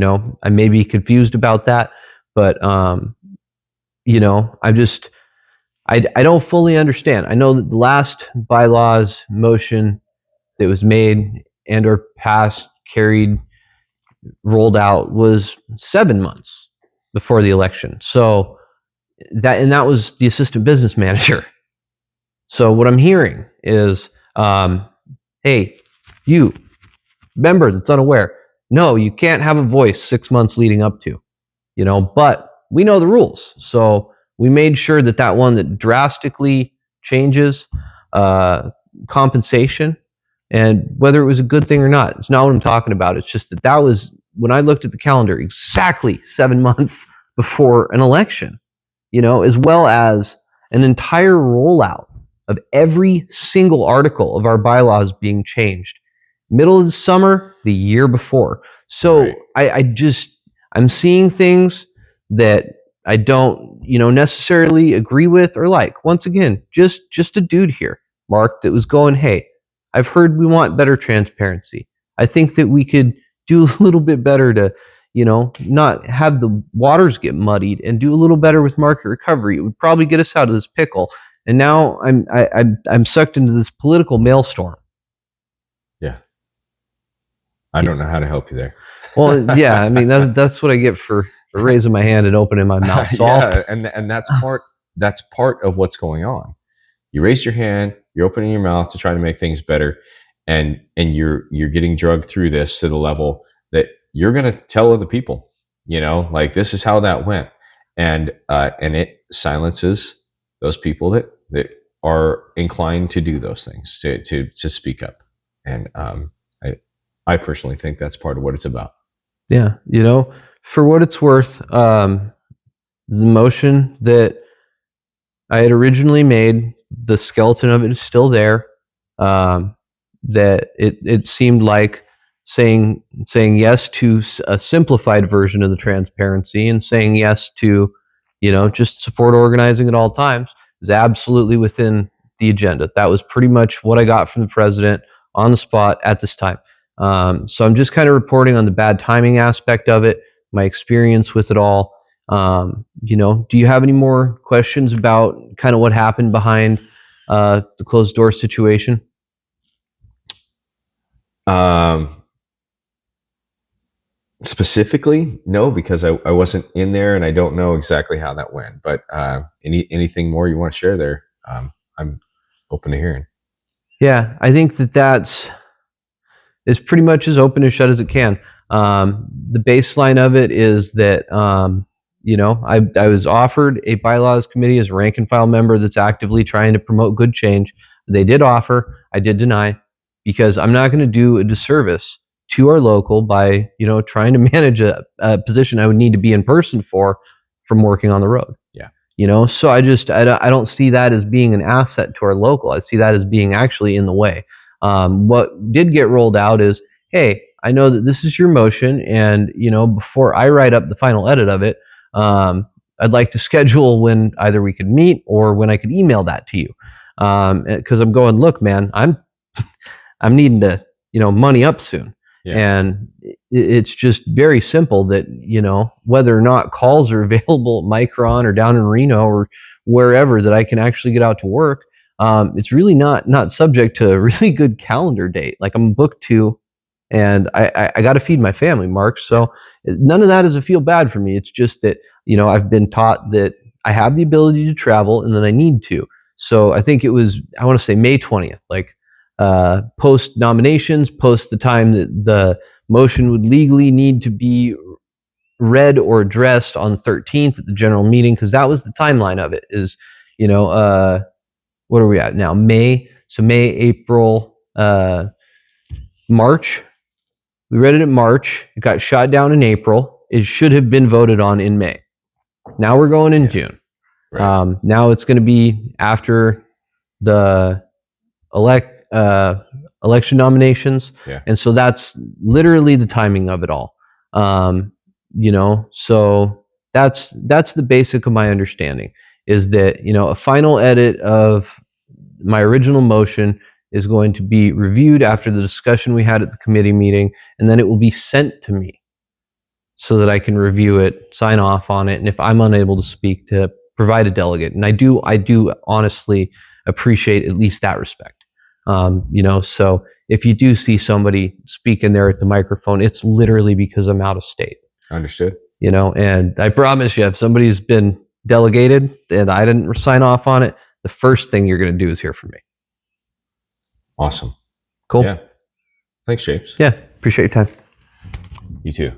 I may be confused about that, but I don't fully understand. I know that the last bylaws motion that was made and or passed, carried, rolled out was 7 months before the election. So that was the assistant business manager. So what I'm hearing is, hey, you member that's unaware, no, you can't have a voice 6 months leading up to, but we know the rules. So we made sure that one that drastically changes compensation, and whether it was a good thing or not, it's not what I'm talking about. It's just that was, when I looked at the calendar, exactly 7 months before an election, as well as an entire rollout of every single article of our bylaws being changed. Middle of the summer, the year before. So right. I'm seeing things that I don't, necessarily agree with or like. Once again, just a dude here, Mark, that was going, hey, I've heard we want better transparency. I think that we could do a little bit better to, not have the waters get muddied, and do a little better with market recovery. It would probably get us out of this pickle. And now I'm sucked into this political maelstrom. Yeah. I don't know how to help you there. Well, yeah, I mean that's what I get for raising my hand and opening my mouth. So yeah, and that's part of what's going on. You raise your hand, you're opening your mouth to try to make things better, and you're getting drugged through this to the level that you're going to tell other people, like this is how that went, and it silences those people that are inclined to do those things, to speak up, and I personally think that's part of what it's about. Yeah, for what it's worth, the motion that I had originally made, the skeleton of it is still there. That it seemed like saying yes to a simplified version of the transparency, and saying yes to, just support organizing at all times, is absolutely within the agenda. That was pretty much what I got from the president on the spot at this time. So I'm just kind of reporting on the bad timing aspect of it, my experience with it all. Do you have any more questions about kind of what happened behind the closed door situation? Specifically, no, because I wasn't in there and I don't know exactly how that went. But anything more you want to share there, I'm open to hearing. Yeah, I think that's pretty much as open and shut as it can. The baseline of it is that I was offered a bylaws committee as a rank and file member that's actively trying to promote good change. They did offer, I did deny, because I'm not going to do a disservice to our local by trying to manage a position I would need to be in person from working on the road. Yeah. So I don't see that as being an asset to our local. I see that as being actually in the way. What did get rolled out is, hey, I know that this is your motion, and before I write up the final edit of it, I'd like to schedule when either we could meet or when I could email that to you. Because I'm going, look, man, I'm needing to money up soon. Yeah. And it's just very simple that whether or not calls are available at Micron or down in Reno or wherever that I can actually get out to work. It's really not subject to a really good calendar date. Like I'm booked to, and I got to feed my family, Mark. So none of that is a feel bad for me. It's just that, I've been taught that I have the ability to travel and that I need to. So I think it was, I want to say May 20th, like post nominations, post the time that the motion would legally need to be read or addressed on the 13th at the general meeting, because that was the timeline of it is, what are we at now? May, April, March. We read it in March. It got shot down in April. It should have been voted on in May. Now we're going in June. Right. Now it's going to be after the election nominations. Yeah. And so that's literally the timing of it all. So that's the basic of my understanding, is that, a final edit of my original motion is going to be reviewed after the discussion we had at the committee meeting, and then it will be sent to me. so that I can review it, sign off on it, and if I'm unable to speak, to provide a delegate. And I do honestly appreciate at least that respect. So if you do see somebody speaking there at the microphone, it's literally because I'm out of state. Understood. And I promise you, if somebody's been delegated and I didn't sign off on it, the first thing you're going to do is hear from me. Awesome. Cool. Yeah. Thanks, James. Yeah. Appreciate your time. You too.